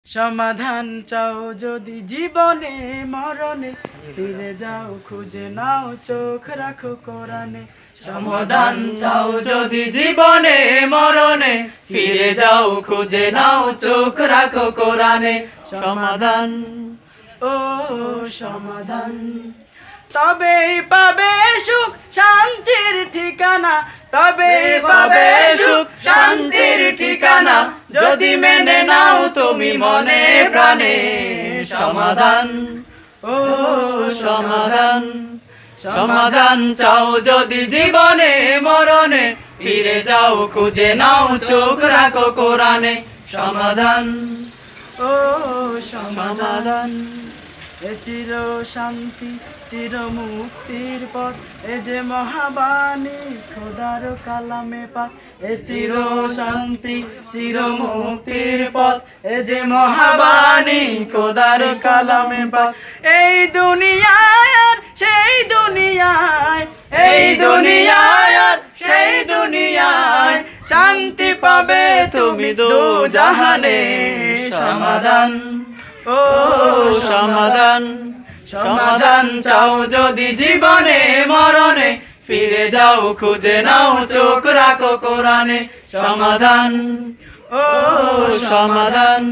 সমাধান চাও যদি জীবনে মরণে, ফিরে যাও খুঁজে নাও চোখ রাখো কোরআনে। সমাধান চাও যদি জীবনে মরণে, ফিরে যাও খুঁজে নাও চোখ রাখো কোরআনে। সমাধান, ও সমাধান, তবেই পাবে সুখ শান্তির ঠিকানা, তবেই পাবে সুখ শান্তির ঠিকানা, যদি মেনে নাও তুমি মনে প্রাণে। সমাধান, ও সমাধান, সমাধান চাও যদি জীবনে মরণে, ফিরে যাও খুঁজে নাও চোখ রাখো কোরআনে। সমাধান, ও সমাধান, এ চির শান্তি চির মুক্তির পথ, এ যে মহাবাণী খোদার কালামে পাক। এ চির শান্তি চির মুক্তির পথ, এ যে মহাবাণী খোদার কালামে পাক। এই দুনিয়ায় আর সেই দুনিয়ায়, এই দুনিয়ায় আর সেই দুনিয়ায়, শান্তি পাবে তুমি দু জাহানে। সমাধান, ও সমাধান, সমাধান চাও যদি জীবনে মরণে, ফিরে যাও খুঁজে নাও চোখ রাখো কোরআনে। সমাধান, ও সমাধান।